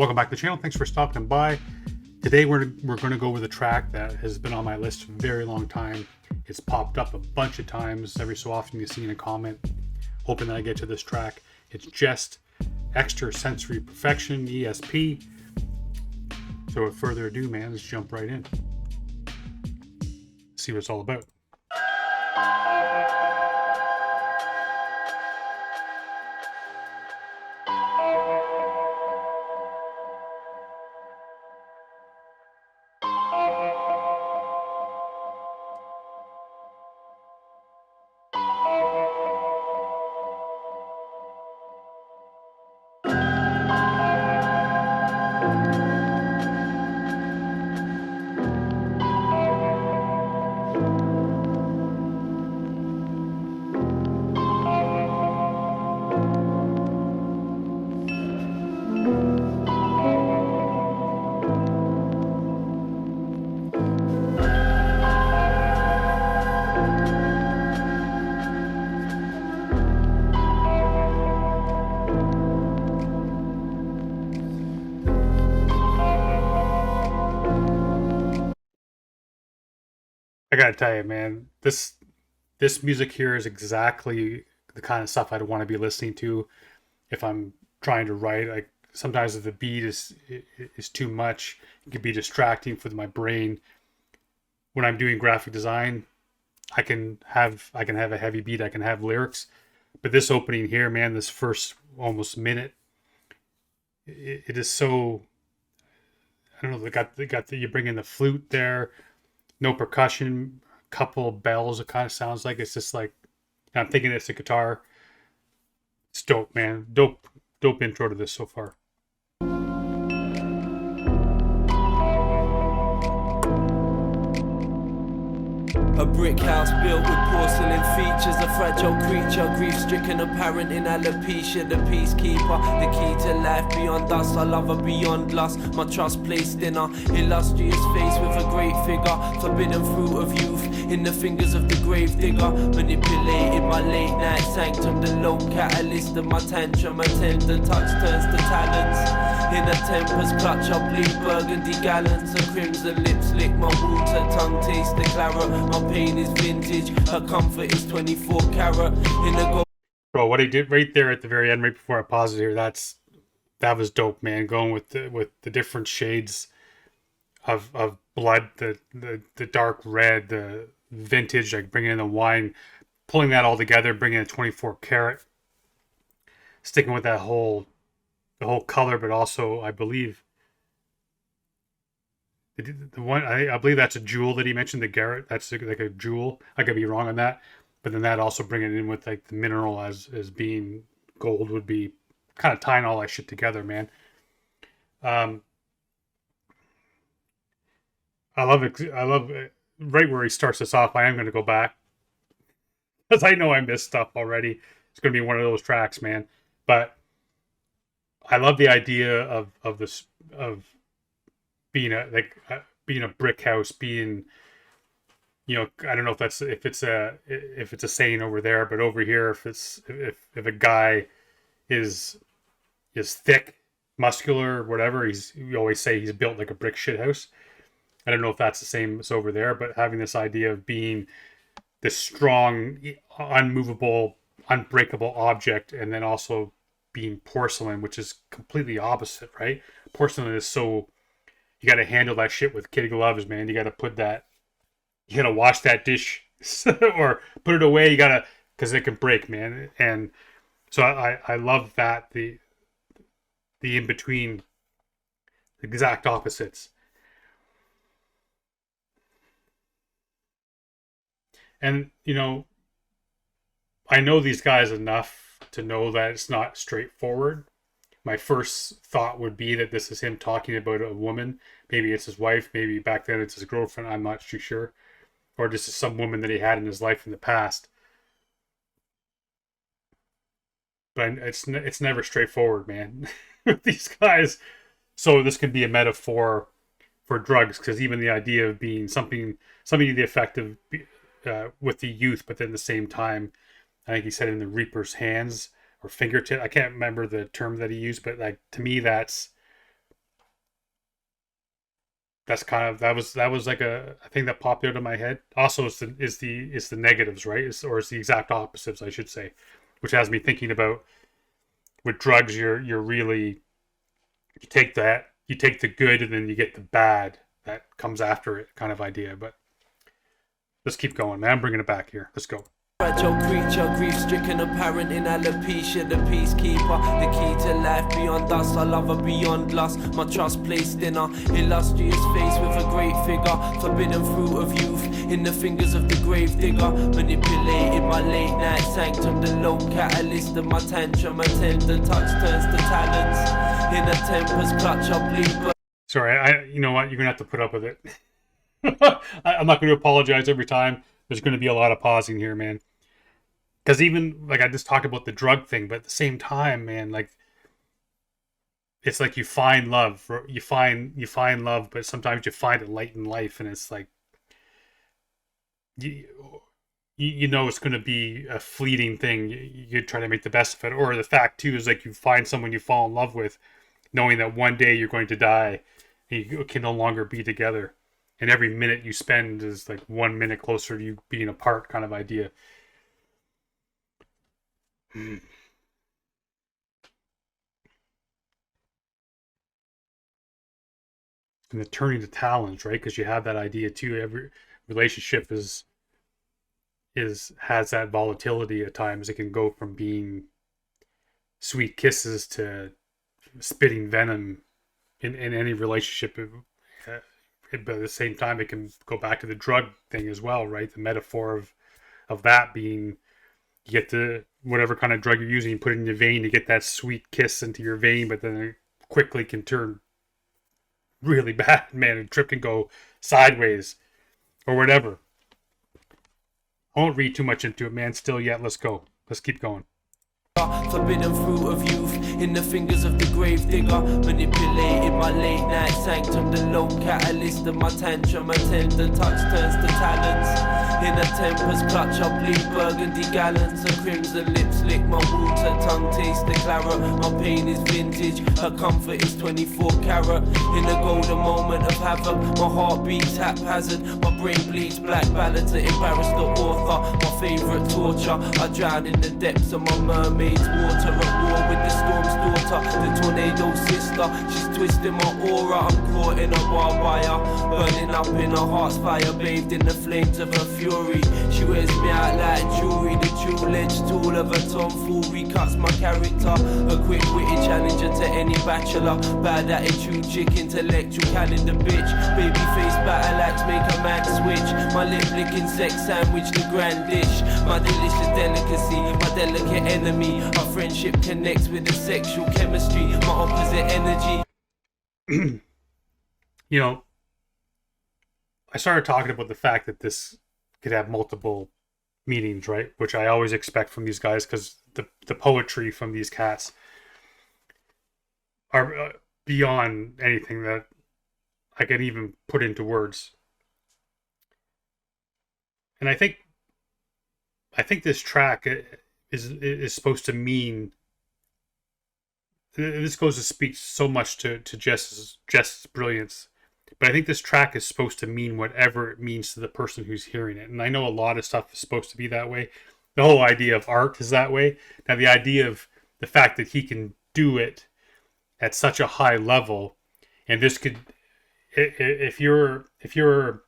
Welcome back to the channel. Thanks for stopping by. Today we're going to go with a track that has been on my list for a very long time. It's popped up a bunch of times. Every so often you see in a comment, hoping that I get to this track. It's Jehst, Extra Sensory Perfection, ESP. So without further ado, man, let's jump right in. See what it's all about. I gotta tell you, man, this music here is exactly the kind of stuff I'd want to be listening to if I'm trying to write. Like sometimes if the beat is too much, it can be distracting for my brain. When I'm doing graphic design, I can have a heavy beat, I can have lyrics, but this opening here, man, this first almost minute, it is so, I don't know. They got you bring in the flute there. No percussion, couple of bells. It kind of sounds like it's just like, I'm thinking it's a guitar. It's dope, man. Dope intro to this so far. A brick house built with porcelain features, a fragile creature, grief-stricken, apparent in alopecia. The peacekeeper, the key to life beyond us. I love her beyond lust, my trust placed in her. Illustrious face with a great figure, forbidden fruit of youth in the fingers of the grave digger. Manipulated my late night sanctum, the lone catalyst of my tantrum. A tender touch turns to talons. In a temper's clutch, I bleed burgundy gallons. Her crimson lips lick my wounds, her tongue tastes the claret. My pain is vintage, her comfort is 24 carat. In a gold. Bro, what he did right there at the very end, right before I pause it here, that was dope, man. Going with the different shades of blood, the dark red, the vintage, like bringing in the wine, pulling that all together, bringing in 24 karat, sticking with that the whole color, but also I believe the one I believe that's a jewel that he mentioned, the Garrett. That's like a jewel. I could be wrong on that, but then that also bringing it in with like the mineral as being gold would be kind of tying all that shit together, man. I love it. I love it. Right where he starts us off. I am going to go back because I know I missed stuff already. It's going to be one of those tracks, man. But I love the idea of this of being a brick house, being, you know, I don't know if it's a saying over there, but over here, if a guy is thick, muscular, whatever, we always say he's built like a brick shit house. I don't know if that's the same as over there, but having this idea of being this strong, unmovable, unbreakable object, and then also being porcelain, which is completely opposite, right? Porcelain is so, you got to handle that shit with kid gloves, man. You got to wash that dish or put it away. You got to, because it can break, man. And so I love that, the in between, exact opposites. And, you know, I know these guys enough to know that it's not straightforward. My first thought would be that this is him talking about a woman. Maybe it's his wife. Maybe back then it's his girlfriend. I'm not too sure. Or just some woman that he had in his life in the past. But it's never straightforward, man, with these guys. So this could be a metaphor for drugs, because even the idea of being something to the effect of with the youth, but then at the same time, I think he said in the reaper's hands or fingertip. I can't remember the term that he used, but like to me, that's that's kind of that was like a thing that popped out of my head. Also, is the negatives, right? Or it's the exact opposites, I should say, which has me thinking about with drugs. You're really, you take the good and then you get the bad that comes after it, kind of idea. But let's keep going, man. I'm bringing it back here. Let's go. Fragile creature, grief-stricken, apparent in alopecia. The peacekeeper, the key to life beyond us. I love her beyond lust. My trust placed in her illustrious face with a great figure. Forbidden fruit of youth in the fingers of the grave digger. Manipulated my late night sanctum. The lone catalyst of my tantrum. A tender touch turns to talons. In a temper's clutch, I bleed. Sorry, you know what? You're gonna have to put up with it. I'm not going to apologize every time. There's going to be a lot of pausing here, man. Because even like I just talked about the drug thing, but at the same time, man, like it's like you find love, love, but sometimes you find it late in life, and it's like you you know it's going to be a fleeting thing. You try to make the best of it, or the fact too is like you find someone you fall in love with, knowing that one day you're going to die, and you can no longer be together, and every minute you spend is like 1 minute closer to you being apart, kind of idea. And the turning to talents, right? Because you have that idea too. Every relationship is has that volatility at times. It can go from being sweet kisses to spitting venom in any relationship. But at the same time, it can go back to the drug thing as well, right? The metaphor of that being, you get the whatever kind of drug you're using, you put it in your vein to get that sweet kiss into your vein, but then it quickly can turn really bad, man. And trip can go sideways or whatever. I won't read too much into it, man. Still yet. Let's go. Let's keep going. Forbidden fruit of youth in the fingers of the grave digger. Manipulated my late night sanctum. The lone catalyst of my tantrum. A tender touch turns to talons. In a temper's clutch I bleed burgundy gallons. Her crimson lips lick my wounds. Her tongue tastes the claret. My pain is vintage. Her comfort is 24 carat. In a golden moment of havoc, my heart beats haphazard. My brain bleeds black ballads that embarrass the author. My favourite torture, I drown in the depths of my mermaid's water. At war with the storm's daughter, the tornado sister. She's twisting my aura, I'm caught in a barbed wire. Burning up in her heart's fire, bathed in the flames of her fury. She wears me out like jewelry, the dual-edged tool of her tomfoolery cuts my character. A quick-witted challenger to any bachelor. Bad attitude, chick, intellectual calendar bitch. Baby face battle axe, make a man switch. My lip-licking sex sandwich, the grand dish. My delicious delicacy, my delicate enemy. Our friendship connects with the sexual chemistry. My opposite energy. You know, I started talking about the fact that this could have multiple meanings, right? Which I always expect from these guys, because the poetry from these cats are beyond anything that I can even put into words. And I think this track is supposed to mean. This goes to speak so much to Jehst's brilliance, but I think this track is supposed to mean whatever it means to the person who's hearing it. And I know a lot of stuff is supposed to be that way. The whole idea of art is that way. Now, the idea of the fact that he can do it at such a high level, and this could, if you're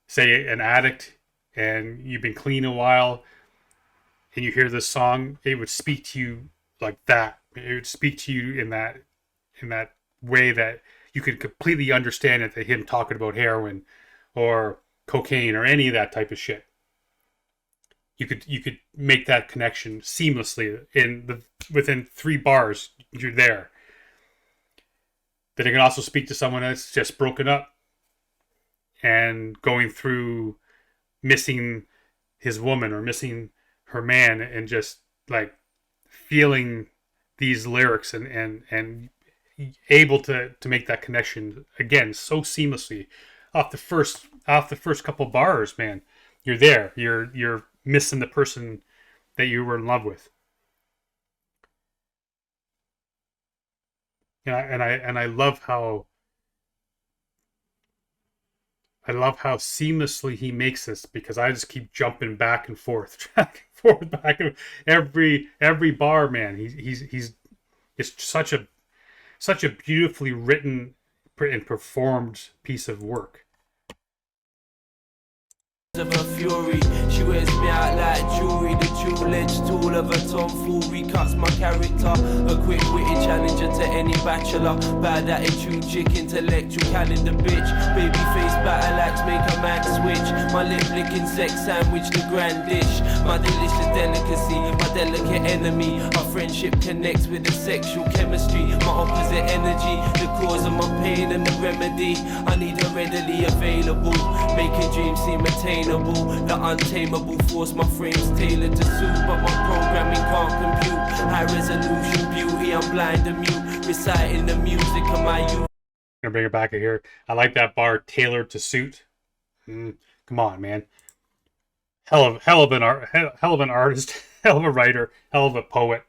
say an addict and you've been clean a while, and you hear this song, it would speak to you like that. It would speak to you in that way that you could completely understand it, that him talking about heroin or cocaine or any of that type of shit. You could make that connection seamlessly within 3 bars. You're there. That it can also speak to someone that's just broken up and going through missing his woman or missing her man, and just like feeling these lyrics and able to make that connection again so seamlessly off the first couple bars, man. You're there. You're missing the person that you were in love with. And I love how I love how seamlessly he makes this, because I just keep jumping back and forth, back and forth, back and every bar, man. He's it's such a beautifully written and performed piece of work. Of her fury, she wears me out like jewelry. The jewel-edged tool of her tomfoolery cuts my character. A quick-witted challenger to any bachelor. Bad attitude, chick, intellectual calendar bitch. Baby face battle axe, make a man switch. My lip-licking sex sandwich, the grand dish. My delicious delicacy, my delicate enemy. Our friendship connects with the sexual chemistry. My opposite energy, the cause of my pain and the remedy. I need her readily available, making dreams seem attainable. The untamable force, my frame's tailored to suit, but my programming can't compute. High resolution beauty, I'm blind and mute, reciting the music of my youth. I'm gonna bring it back here. I like that bar, tailored to suit. Come on, man. Hell of an artist, hell of a writer, hell of a poet.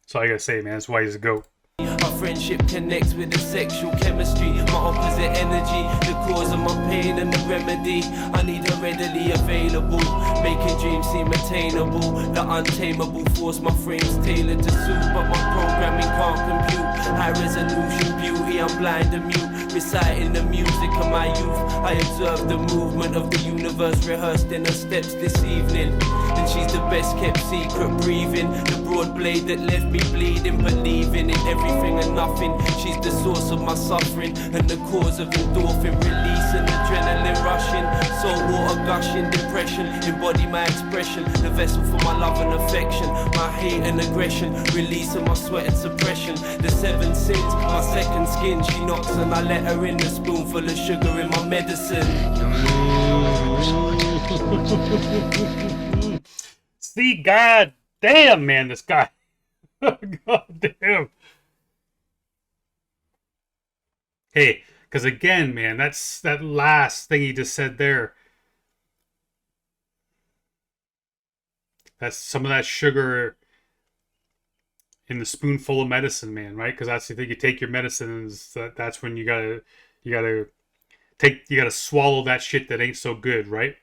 That's all I gotta say, man. That's why he's a GOAT. Our friendship connects with the sexual chemistry. My opposite energy, the cause of my pain and the remedy. I need her readily available, making dreams seem attainable. The untamable force, my frame's tailored to suit, but my programming can't compute. High resolution beauty, I'm blind and mute, reciting the music of my youth. I observe the movement of the universe rehearsed in her steps this evening. And she's the best kept secret, breathing the broad blade that left me bleeding, believing in everything and nothing. She's the source of my suffering and the cause of endorphin releasing, adrenaline rushing, salt water gushing, depression, embody my expression, the vessel for my love and affection, my hate and aggression, releasing my sweat and suppression, the seven sins, my second skin. She knocks and I let her in, a spoonful of sugar in my medicine. See, god damn, man, this guy. God damn. Hey, because again, man, that's that last thing he just said there. That's some of that sugar in the spoonful of medicine, man, right? Because that's the thing. You take your medicine, and that's when you gotta swallow that shit that ain't so good, right?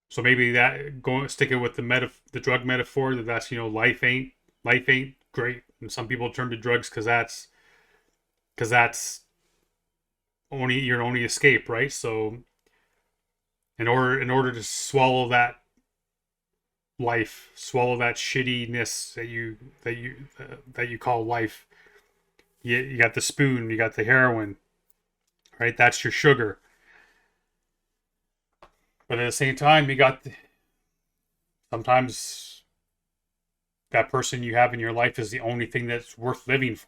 So maybe that sticking with the drug metaphor, that's life ain't great, and some people turn to drugs because that's only your only escape, right? So in order to swallow that life, swallow that shittiness that you call life, you got the spoon, you got the heroin, right? That's your sugar. But at the same time, sometimes that person you have in your life is the only thing that's worth living for.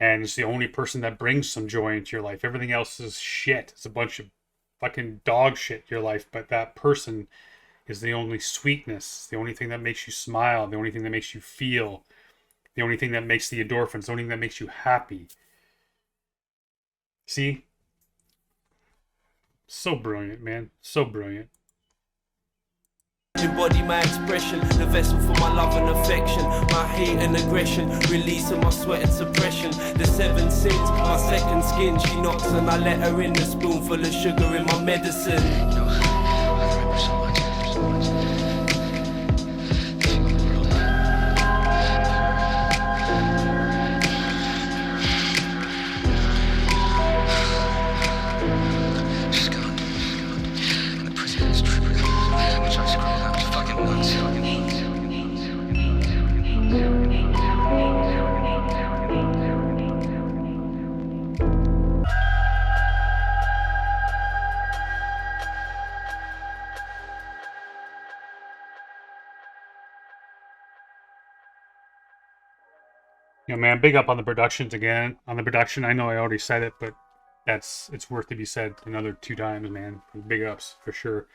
And it's the only person that brings some joy into your life. Everything else is shit. It's a bunch of fucking dog shit in your life. But that person is the only sweetness, the only thing that makes you smile, the only thing that makes you feel, the only thing that makes the endorphins, the only thing that makes you happy. See? So brilliant, man. So brilliant. Embody my expression, the vessel for my love and affection, my hate and aggression, releasing my sweat and suppression, the seven sins, my second skin. She knocks and I let her in, a spoonful of sugar in my medicine. Man, big up on the productions again. On the production, I know I already said it, but it's worth to be said another 2 times, man. Big ups for sure.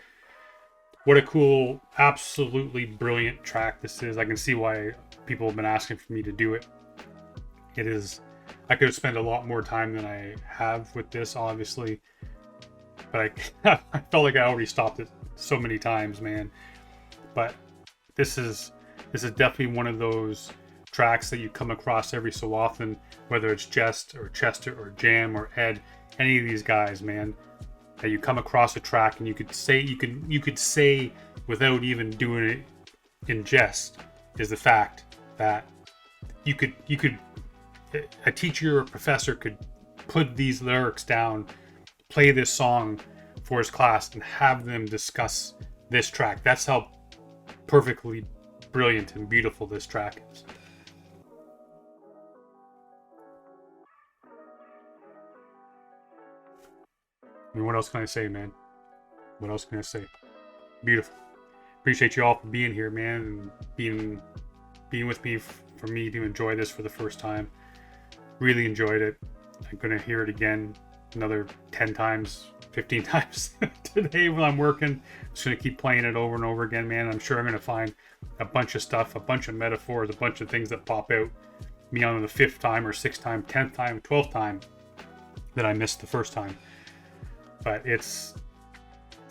What a cool, absolutely brilliant track this is. I can see why people have been asking for me to do it. It is. I could have spent a lot more time than I have with this, obviously, but I felt like I already stopped it so many times, man. But this is definitely one of those tracks that you come across every so often. whether it's Jehst or Chester or Jam or Ed, any of these guys, man, that you come across a track and you could say without even doing it in jest, is the fact that you could a teacher or a professor could put these lyrics down, play this song for his class, and have them discuss this track. That's how perfectly brilliant and beautiful this track is. I mean, what else can I say, man? What else can I say? Beautiful. Appreciate you all for being here, man, and being with me for me to enjoy this for the first time. Really enjoyed it. I'm gonna hear it again another 10 times, 15 times today when I'm working. I'm just gonna keep playing it over and over again, man. I'm sure I'm gonna find a bunch of stuff, a bunch of metaphors, a bunch of things that pop out me on the 5th time or 6th time, 10th time, 12th time that I missed the first time. But it's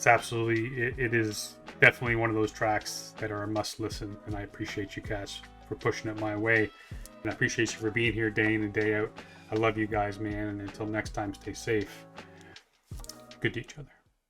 absolutely, it is definitely one of those tracks that are a must listen, and I appreciate you guys for pushing it my way, and I appreciate you for being here day in and day out. I love you guys, man, and until next time, stay safe. Good to each other.